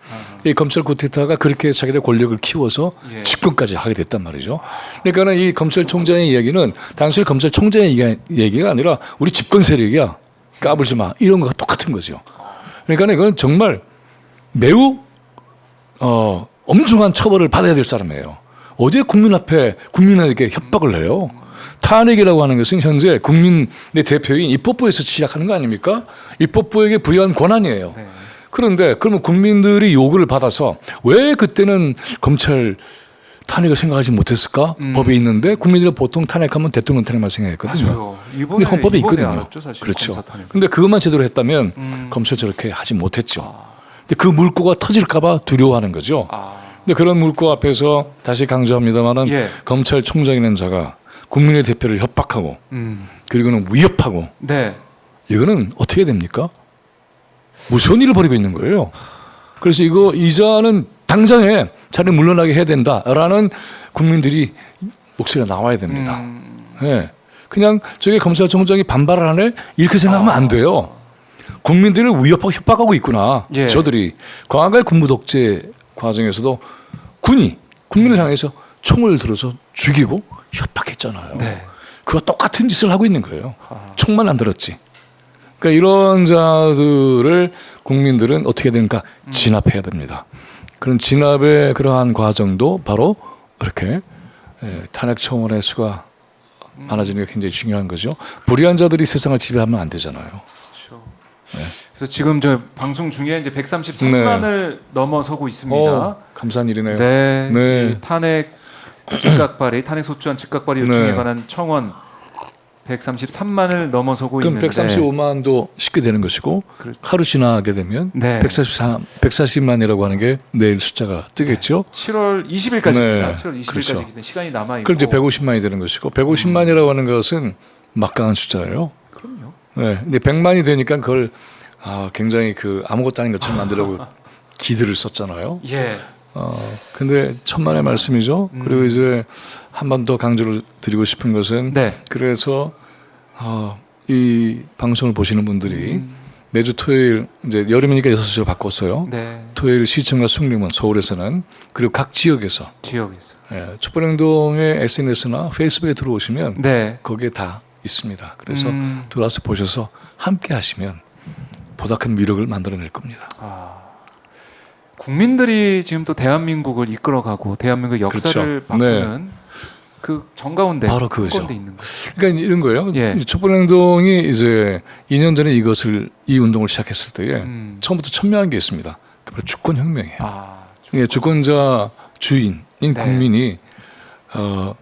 이 검찰 쿠데타가 그렇게 자기들 권력을 키워서 예. 집권까지 하게 됐단 말이죠. 그러니까 이 검찰총장의 이야기는 당시 검찰총장의 얘기가 아니라 우리 집권 세력이야. 까불지 마. 이런 거가 똑같은 거죠. 그러니까 이건 정말 매우 엄중한 처벌을 받아야 될 사람이에요. 어디에 국민 앞에 국민에게 협박을 해요. 탄핵이라고 하는 것은 현재 국민의 대표인 입법부에서 시작하는 거 아닙니까? 입법부에게 부여한 권한이에요. 네. 그런데 그러면 국민들이 요구를 받아서 왜 그때는 검찰 탄핵을 생각하지 못했을까? 법에 있는데 국민들은 보통 탄핵하면 대통령 탄핵만 생각했거든요. 맞아요. 근데 헌법에 있거든요. 알았죠, 사실. 그렇죠. 검사 탄핵. 근데 그것만 제대로 했다면 검찰 저렇게 하지 못했죠. 근데 그 물꼬가 터질까봐 두려워하는 거죠. 근데 그런 물꼬 앞에서 다시 강조합니다만은 예. 검찰총장이라는 자가 국민의 대표를 협박하고 그리고는 위협하고 네. 이거는 어떻게 됩니까? 무서운 일을 벌이고 있는 거예요. 그래서 이자는 당장에 자리를 물러나게 해야 된다라는 국민들이 목소리가 나와야 됩니다. 예. 그냥 저게 검찰총장이 반발을 하네 이렇게 생각하면 안 돼요. 국민들을 위협하고 협박하고 있구나. 예. 저들이 과거의 군부 독재 과정에서도 군이 국민을 향해서 총을 들어서 죽이고 협박했잖아요. 네. 그거 똑같은 짓을 하고 있는 거예요. 총만 안 들었지. 그러니까 이런 자들을 국민들은 어떻게 되는가 진압해야 됩니다. 그런 진압의 그러한 과정도 바로 이렇게 탄핵 청원의 수가 많아지는 게 굉장히 중요한 거죠. 불의한 자들이 세상을 지배하면 안 되잖아요. 그렇죠. 그래서 지금 저 방송 중에 이제 133만을 넘어서고 있습니다. 감사한 일이네요. 네. 네. 이 탄핵 즉각 발의 탄핵 소추안 즉각 발의 요청에 네. 관한 청원 133만을 넘어서고 그럼 있는데 135만도 쉽게 되는 것이고 그렇죠. 하루 지나게 되면 네. 140만이라고 하는 게 내일 숫자가 뜨겠죠. 7월 20일까지입니다. 네. 7월 20일까지 그렇죠. 시간이 남아 있고. 그럼 이제 150만이 되는 것이고 150만이라고 하는 것은 막강한 숫자예요. 그럼요. 네. 근데 100만이 되니까 그걸 굉장히 아무것도 아닌 것처럼 만들려고 기들을 썼잖아요. 예. 근데 천만의 말씀이죠. 그리고 이제 한 번 더 강조를 드리고 싶은 것은 네. 그래서 이 방송을 보시는 분들이 매주 토요일 이제 여름이니까 6시로 바꿨어요. 네. 토요일 시청과 숭림은 서울에서는 그리고 각 지역에서 지역에서. 촛불행동의 SNS나 페이스북에 들어오시면 네. 거기에 다 있습니다. 그래서 들어와서 보셔서 함께 하시면 보다 큰 위력을 만들어낼 겁니다. 국민들이 지금 또 대한민국을 이끌어가고 대한민국 역사를 그렇죠. 바꾸는 그 정가운데 바로 그거죠. 가운데 있는 거죠. 그러니까 이런 거예요. 예. 촛불행동이 이제 2년 전에 이 운동을 시작했을 때에 처음부터 천명한 게 있습니다. 그 바로 주권혁명이에요. 예, 주권자 주인인 국민이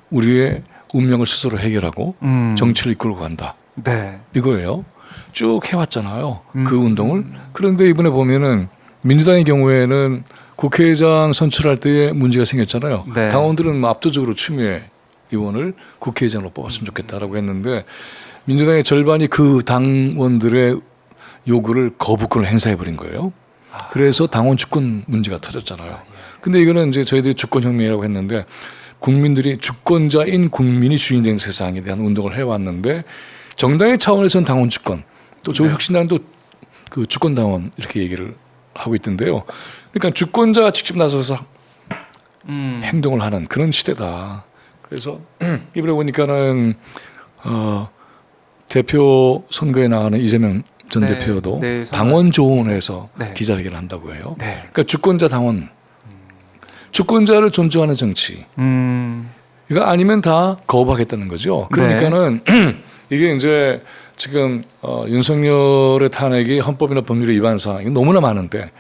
우리의 운명을 스스로 해결하고 정치를 이끌고 간다. 네. 이거예요. 쭉 해왔잖아요. 그 운동을. 그런데 이번에 보면은 민주당의 경우에는 국회의장 선출할 때에 문제가 생겼잖아요. 네. 당원들은 압도적으로 추미애 의원을 국회의장으로 뽑았으면 좋겠다라고 했는데 민주당의 절반이 그 당원들의 요구를 거부권을 행사해버린 거예요. 그래서 당원 주권 문제가 터졌잖아요. 근데 이거는 이제 저희들이 주권혁명이라고 했는데 국민들이 주권자인 국민이 주인된 세상에 대한 운동을 해왔는데 정당의 차원에서는 당원 주권 또 저희 혁신당도 그 주권당원 이렇게 얘기를 하고 있던데요. 그러니까 주권자가 직접 나서서 행동을 하는 그런 시대다. 그래서 이번에 보니까는 대표 선거에 나가는 이재명 전 네, 대표도 네, 당원 조언에서 네. 기자회견을 한다고 해요. 네. 그러니까 주권자 당원, 주권자를 존중하는 정치. 이거 아니면 다 거부하겠다는 거죠. 그러니까는 이게 이제 지금 윤석열의 탄핵이 헌법이나 법률의 위반 사항이 너무나 많은데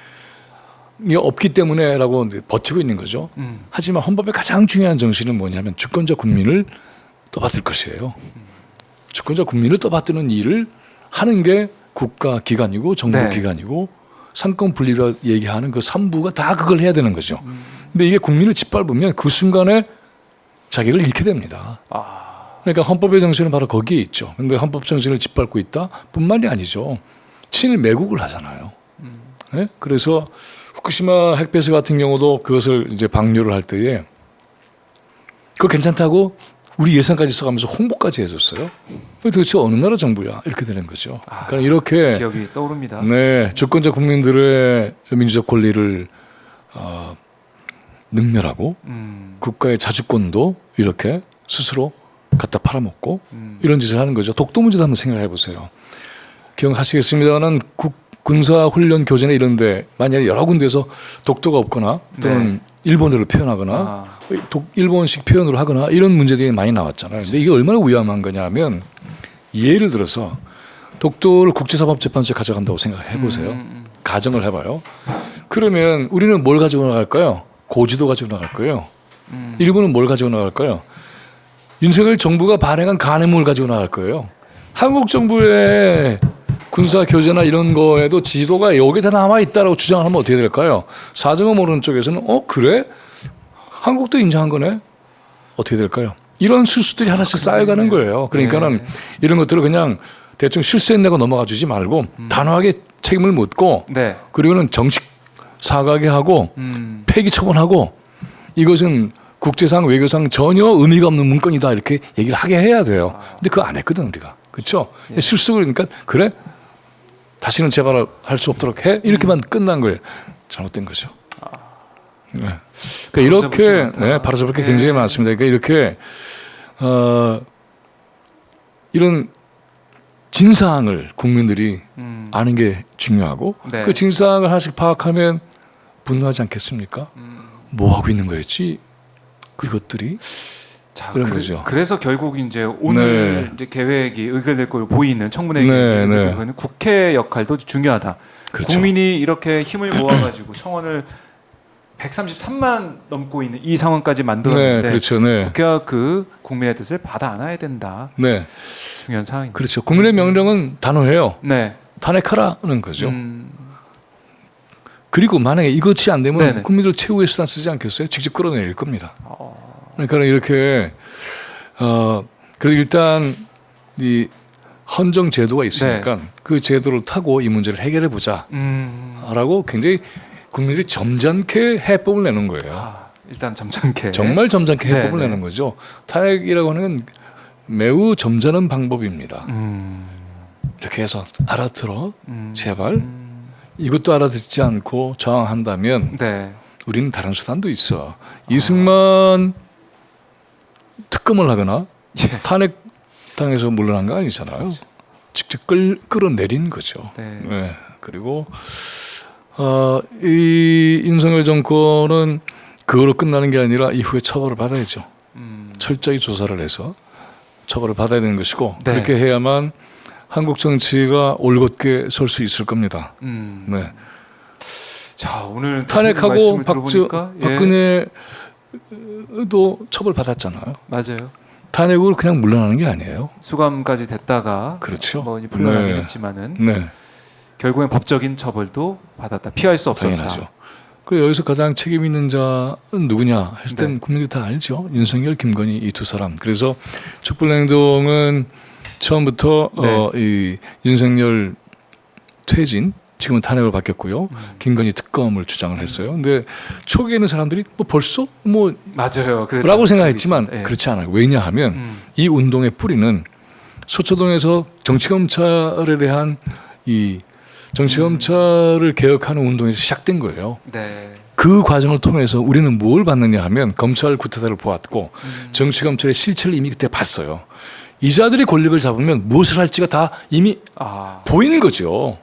이게 없기 때문에라고 이제 버티고 있는 거죠. 하지만 헌법의 가장 중요한 정신은 뭐냐면 주권자 국민을 떠받들 것이에요. 주권자 국민을 떠받드는 일을 하는 게 국가 기관이고 정부 네. 기관이고 삼권 분리라 얘기하는 그 3부가 다 그걸 해야 되는 거죠. 근데 이게 국민을 짓밟으면 그 순간에 자기를 잃게 됩니다. 그러니까 헌법의 정신은 바로 거기에 있죠. 근데 헌법 정신을 짓밟고 있다 뿐만이 아니죠. 친일 매국을 하잖아요. 네? 그래서 후쿠시마 핵폐수 같은 경우도 그것을 이제 방류를 할 때에 그거 괜찮다고 우리 예산까지 써가면서 홍보까지 해줬어요. 도대체 어느 나라 정부야? 이렇게 되는 거죠. 그러니까 이렇게 기억이 떠오릅니다. 네, 주권자 국민들의 민주적 권리를 능멸하고 국가의 자주권도 이렇게 스스로 갖다 팔아먹고 이런 짓을 하는 거죠. 독도 문제도 한번 생각해 보세요. 기억하시겠습니다만 군사훈련 교재나 이런 데 만약에 여러 군데에서 독도가 없거나 또는 일본어를 표현하거나 일본식 표현으로 하거나 이런 문제들이 많이 나왔잖아요. 근데 이게 얼마나 위험한 거냐면 예를 들어서 독도를 국제사법재판소에 가져간다고 생각해 보세요. 가정을 해봐요. 그러면 우리는 뭘 가지고 나갈까요? 고지도 가지고 나갈 거예요. 일본은 뭘 가지고 나갈까요? 윤석열 정부가 발행한 간해물 가지고 나갈 거예요. 한국 정부의 군사 교재나 이런 거에도 지도가 여기다 남아 있다라고 주장을 하면 어떻게 될까요? 사정을 모르는 쪽에서는 그래? 한국도 인정한 거네? 어떻게 될까요? 이런 실수들이 하나씩 쌓여가는 거예요. 그러니까는 이런 것들을 그냥 대충 실수했다고 넘어가 주지 말고 단호하게 책임을 묻고 그리고는 정식 사과하게 하고 폐기 처분하고 이것은 국제상 외교상 전혀 의미가 없는 문건이다 이렇게 얘기를 하게 해야 돼요. 근데 그거 안 했거든 우리가. 그렇죠? 실수를 그러니까 그래? 다시는 재발할 수 없도록 해? 이렇게만 끝난 거예요. 잘못된 거죠. 네. 그러니까 이렇게 바로잡을 게 굉장히 많습니다. 그러니까 이렇게 이런 진상을 국민들이 아는 게 중요하고 그 진상을 하나씩 파악하면 분노하지 않겠습니까? 뭐 하고 있는 거였지? 이것들이 그런 거죠. 그래서 결국 이제 오늘 이제 계획이 의결될 걸로 보이는 청문회 계획은 국회 역할도 중요하다. 그렇죠. 국민이 이렇게 힘을 모아가지고 청원을 133만 넘고 있는 이 상황까지 만들었는데 국회가 그 국민의 뜻을 받아 안아야 된다. 중요한 상황입니다. 그렇죠. 국민의 명령은 단호해요. 탄핵하라는 거죠. 그리고 만약에 이것이 안 되면 국민들 최후의 수단 쓰지 않겠어요? 직접 끌어내릴 겁니다. 그러니까 이렇게 그래도 일단 이 헌정 제도가 있으니까 그 제도를 타고 이 문제를 해결해 보자라고 굉장히 국민들이 점잖게 해법을 내는 거예요. 일단 점잖게. 정말 점잖게 해법을 내는 거죠. 탄핵이라고 하는 건 매우 점잖은 방법입니다. 이렇게 해서 알아들어 제발. 이것도 알아듣지 않고 저항한다면 우리는 다른 수단도 있어. 이승만 특검을 하거나 탄핵당에서 물러난 거 아니잖아요. 직접 끌어내린 거죠. 그리고 이 윤석열 정권은 그거로 끝나는 게 아니라 이후에 처벌을 받아야죠. 철저히 조사를 해서 처벌을 받아야 되는 것이고 그렇게 해야만 한국 정치가 올곧게 설 수 있을 겁니다. 자, 오늘 탄핵하고 박근혜도 처벌 받았잖아요. 맞아요. 탄핵으로 그냥 물러나는 게 아니에요. 수감까지 됐다가 그렇죠. 뭐 풀려나긴 했지만은 결국엔 법적인 처벌도 받았다. 피할 수 없었다. 당연하죠. 그리고 여기서 가장 책임 있는 자는 누구냐 했을 땐 국민들이 다 알죠. 윤석열, 김건희 이 두 사람. 그래서 촛불행동은 처음부터 이 윤석열 퇴진, 지금은 탄핵을 받겠고요. 김건희 특검을 주장을 했어요. 근데 초기에 있는 사람들이 뭐 벌써 뭐 맞아요. 라고 생각했지만 그렇지 않아요. 왜냐하면 이 운동의 뿌리는 서초동에서 정치검찰에 대한 이 정치검찰을 개혁하는 운동에서 시작된 거예요. 그 과정을 통해서 우리는 뭘 봤느냐 하면 검찰 구태타를 보았고 정치검찰의 실체를 이미 그때 봤어요. 이자들이 권력을 잡으면 무엇을 할지가 다 이미 보이는 거죠.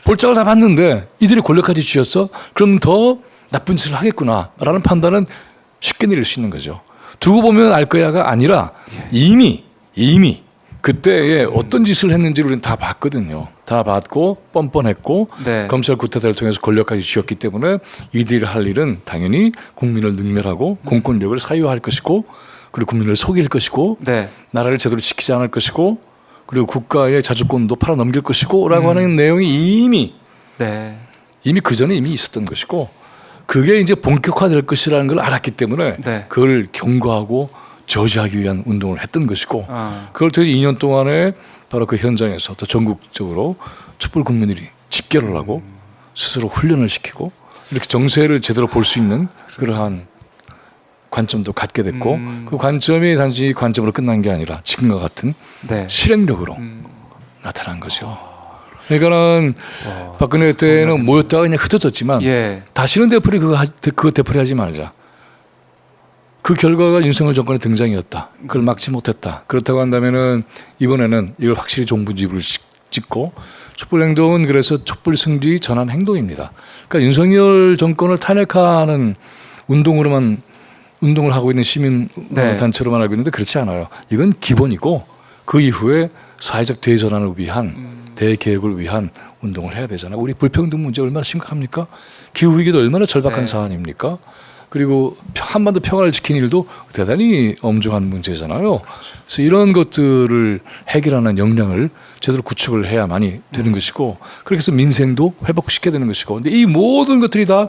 볼짝을 다 봤는데 이들이 권력까지 쥐었어? 그럼 더 나쁜 짓을 하겠구나라는 판단은 쉽게 내릴 수 있는 거죠. 두고 보면 알 거야가 아니라 이미 그때에 어떤 짓을 했는지 우리는 다 봤거든요. 다 봤고 뻔뻔했고 검찰 구태타를 통해서 권력까지 쥐었기 때문에 이들이 할 일은 당연히 국민을 능멸하고 공권력을 사유할 것이고 그리고 국민을 속일 것이고 나라를 제대로 지키지 않을 것이고 그리고 국가의 자주권도 팔아넘길 것이고 라고 하는 내용이 이미 그 전에 이미 있었던 것이고 그게 이제 본격화될 것이라는 걸 알았기 때문에 그걸 경고하고 저지하기 위한 운동을 했던 것이고 그걸 통해서 2년 동안에 바로 그 현장에서 또 전국적으로 촛불 국민들이 집결을 하고 스스로 훈련을 시키고 이렇게 정세를 제대로 볼 수 있는 그러한 관점도 갖게 됐고 그 관점이 단지 관점으로 끝난 게 아니라 지금과 같은 네. 실행력으로 나타난 거죠. 그러니까는 박근혜 때는 모였다가 그냥 흩어졌지만 예. 다시는 그거 되풀이하지 말자. 그 결과가 윤석열 정권의 등장이었다. 그걸 막지 못했다. 그렇다고 한다면은 이번에는 이걸 확실히 종부집을 찍고 촛불행동은 그래서 촛불 승리 전환 행동입니다. 그러니까 윤석열 정권을 탄핵하는 운동을 하고 있는 시민 네. 단체로만 알고 있는데 그렇지 않아요. 이건 기본이고 그 이후에 사회적 대전환을 위한 대개혁을 위한 운동을 해야 되잖아요. 우리 불평등 문제 얼마나 심각합니까? 기후 위기도 얼마나 절박한 네. 사안입니까? 그리고 한반도 평화를 지키는 일도 대단히 엄중한 문제잖아요. 그래서 이런 것들을 해결하는 역량을 제대로 구축을 해야만이 되는 것이고 그렇게 해서 민생도 회복시켜야 되는 것이고 근데 이 모든 것들이 다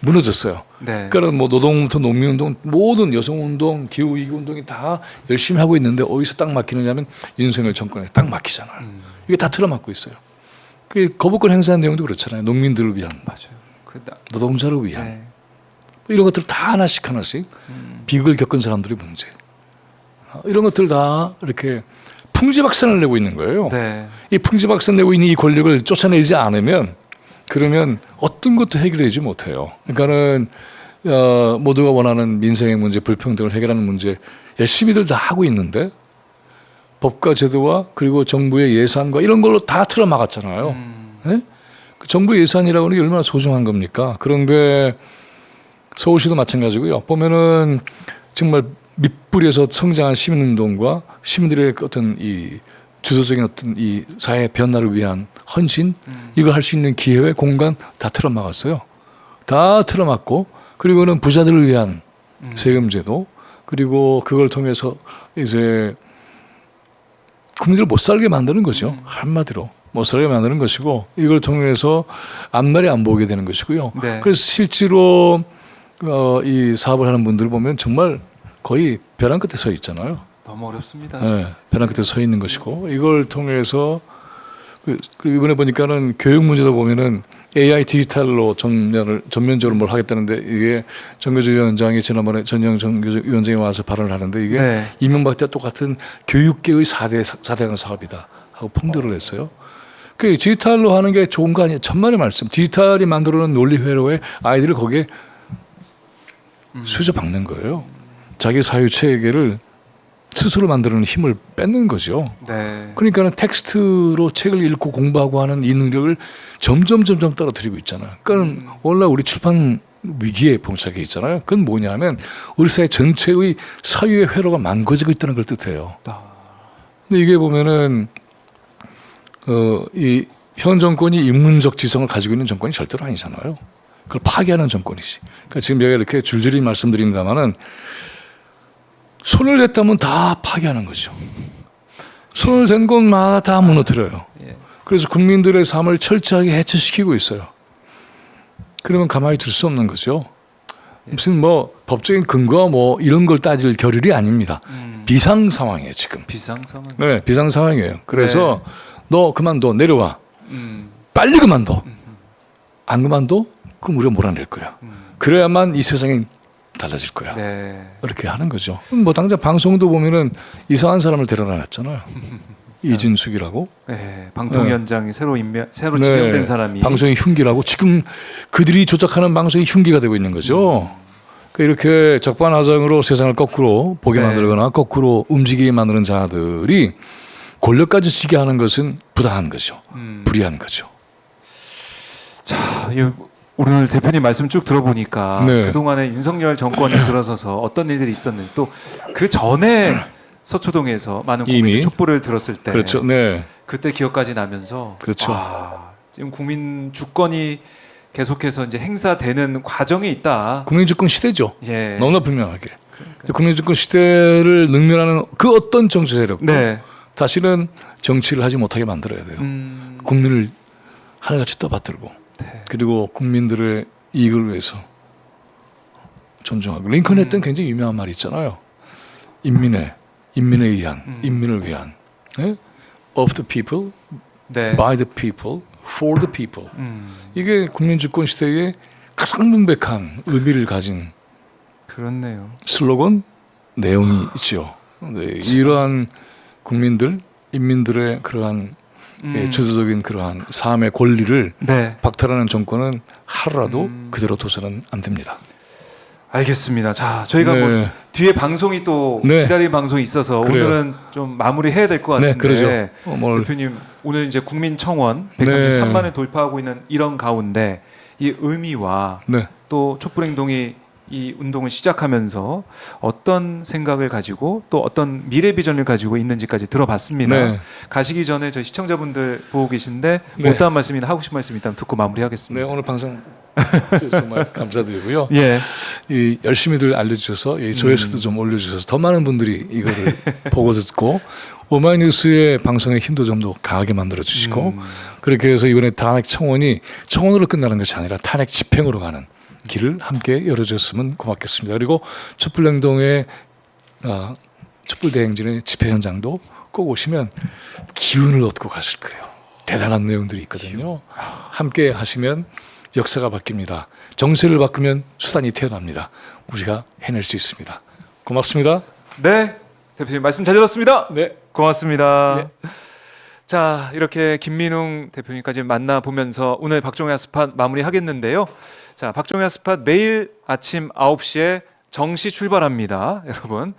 무너졌어요. 네. 그러니까 뭐 노동부터 농민운동 모든 여성운동 기후위기 운동이 다 열심히 하고 있는데 어디서 딱 막히느냐면 윤석열 정권에 딱 막히잖아요. 이게 다 틀어막고 있어요. 그 거부권 행사한 내용도 그렇잖아요. 농민들을 위한 맞아요. 노동자를 위한 네. 이런 것들 다 하나씩 비극을 겪은 사람들의 문제 이런 것들 다 이렇게 풍지박산을 내고 있는 거예요. 네. 이 풍지박산 내고 있는 이 권력을 쫓아내지 않으면 그러면 어떤 것도 해결되지 못해요. 그러니까는 모두가 원하는 민생의 문제, 불평등을 해결하는 문제 열심히들 다 하고 있는데 법과 제도와 그리고 정부의 예산과 이런 걸로 다 틀어막았잖아요. 네? 그 정부 예산이라고 하는 게 얼마나 소중한 겁니까? 그런데 서울시도 마찬가지고요. 보면은 정말 밑뿌리에서 성장한 시민운동과 시민들의 어떤 이 주도적인 어떤 이 사회 변화를 위한 헌신 이걸 할 수 있는 기회와 공간 다 틀어막았어요. 다 틀어막고 그리고는 부자들을 위한 세금제도 그리고 그걸 통해서 이제 국민들을 못 살게 만드는 거죠. 한마디로 못 살게 만드는 것이고 이걸 통해서 앞날이 안 보이게 되는 것이고요. 네. 그래서 실제로 이 사업을 하는 분들을 보면 정말 거의 벼랑 끝에 서 있잖아요. 너무 어렵습니다. 네, 벼랑 끝에 서 있는 것이고 이걸 통해서 그리고 이번에 보니까는 교육 문제도 보면은 AI 디지털로 전면적으로 뭘 하겠다는데 이게 정교조 위원장이 지난번에 전영 정교조 위원장이 와서 발언을 하는데 이게 네. 이명박 때와 똑같은 교육계의 4대강 사업이다 하고 풍도를 했어요. 그 디지털로 하는 게 좋은 거 아니에요? 천만의 말씀. 디지털이 만들어놓은 논리 회로에 아이들을 거기에 수저박는 거예요. 자기 사유 체계를 스스로 만드는 힘을 뺏는 거죠. 네. 그러니까는 텍스트로 책을 읽고 공부하고 하는 이 능력을 점점 떨어뜨리고 있잖아요. 그러니까 원래 우리 출판 위기에 봉착해 있잖아요. 그건 뭐냐면 우리 사회 전체의 사유의 회로가 망가지고 있다는 걸 뜻해요. 근데 이게 보면은 이 현 정권이 인문적 지성을 가지고 있는 정권이 절대로 아니잖아요. 그걸 파괴하는 정권이지. 그러니까 지금 제가 이렇게 줄줄이 말씀드립니다만은 손을 댔다면 다 파괴하는 거죠. 손을 댄 곳마다 다 무너뜨려요. 그래서 국민들의 삶을 철저하게 해체시키고 있어요. 그러면 가만히 둘 수 없는 거죠. 무슨 뭐 법적인 근거와 뭐 이런 걸 따질 겨를이 아닙니다. 비상 상황이에요 지금. 비상 상황. 네, 비상 상황이에요. 그래서 너 그만둬 내려와. 음. 빨리 그만둬. 안 그만둬? 그럼 우리가 몰아낼 거야. 그래야만 이 세상이 달라질 거야. 네. 이렇게 하는 거죠. 뭐 당장 방송도 보면은 이상한 사람을 데려놨잖아요. 이진숙이라고. 네. 방통위원장이 새로 지명된 사람이 방송의 흉기라고 지금 그들이 조작하는 방송이 흉기가 되고 있는 거죠. 그러니까 이렇게 적반하장으로 세상을 거꾸로 보게 네. 만들거나 거꾸로 움직이게 만드는 자들이 권력까지 지게 하는 것은 부당한 거죠. 불의한 거죠. 자, 오늘 대표님 말씀 쭉 들어보니까 네. 그동안에 윤석열 정권이 들어서서 어떤 일들이 있었는지 또 그 전에 서초동에서 많은 국민이 이미 촛불을 들었을 때 그렇죠. 네. 그때 기억까지 나면서 그렇죠. 지금 국민 주권이 계속해서 이제 행사되는 과정에 있다. 국민주권 시대죠. 예. 너무나 분명하게. 국민주권 시대를 능멸하는 그 어떤 정치 세력도 네. 다시는 정치를 하지 못하게 만들어야 돼요. 국민을 하늘같이 떠받들고 네. 그리고 국민들의 이익을 위해서 존중하고 링컨이 했던 굉장히 유명한 말이 있잖아요. 인민에 의한, 인민을 위한. 네? Of the people, 네. by the people, for the people. 이게 국민주권 시대의 가장 명백한 의미를 가진 그렇네요. 슬로건 내용이 있죠. 네, 이러한 국민들, 인민들의 그러한 주도적인 그러한 삶의 권리를 네. 박탈하는 정권은 하루라도 그대로 둬서는 안 됩니다. 알겠습니다. 자, 저희가 네. 뭐 뒤에 방송이 또 네. 기다리는 방송이 있어서 그래요. 오늘은 좀 마무리해야 될 것 같은데. 네, 그러죠. 대표님 오늘 이제 국민청원 네. 133만을 돌파하고 있는 이런 가운데 이 의미와 네. 또 촛불행동이 이 운동을 시작하면서 어떤 생각을 가지고 또 어떤 미래 비전을 가지고 있는지까지 들어봤습니다. 네. 가시기 전에 저희 시청자분들 보고 계신데 네. 못다한 말씀이나 하고 싶은 말씀 일단 듣고 네, 마무리하겠습니다. 오늘 방송 정말 감사드리고요. 예. 이 열심히들 알려주셔서 이 조회수도 좀 올려주셔서 더 많은 분들이 이거를 보고 듣고 오마이뉴스의 방송의 힘도 좀 더 강하게 만들어 주시고 그렇게 해서 이번에 탄핵 청원이 청원으로 끝나는 것이 아니라 탄핵 집행으로 가는 길을 함께 열어줬으면 고맙겠습니다. 그리고 촛불행동의 촛불대행진의 집회 현장도 꼭 오시면 기운을 얻고 가실 거예요. 대단한 내용들이 있거든요. 함께 하시면 역사가 바뀝니다. 정세를 바꾸면 수단이 태어납니다. 우리가 해낼 수 있습니다. 고맙습니다. 네. 대표님 말씀 잘 들었습니다. 네. 고맙습니다. 자, 이렇게 김민웅 대표님까지 만나보면서 오늘 박종의 핫스팟 마무리하겠는데요. 자, 박종의 핫스팟 매일 아침 9시에 정시 출발합니다. 여러분,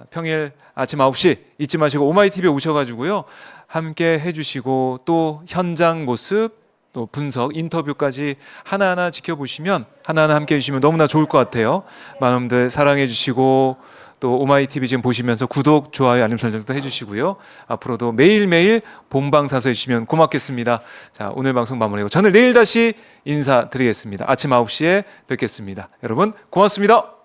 평일 아침 9시 잊지 마시고 오마이TV에 오셔가지고요. 함께 해주시고 또 현장 모습, 또 분석, 인터뷰까지 하나하나 지켜보시면 하나하나 함께 해주시면 너무나 좋을 것 같아요. 많은들 사랑해 주시고 또 오마이TV 지금 보시면서 구독, 좋아요, 알림 설정도 해주시고요. 앞으로도 매일매일 본방사수 해주시면 고맙겠습니다. 자, 오늘 방송 마무리하고 저는 내일 다시 인사드리겠습니다. 아침 9시에 뵙겠습니다. 여러분 고맙습니다.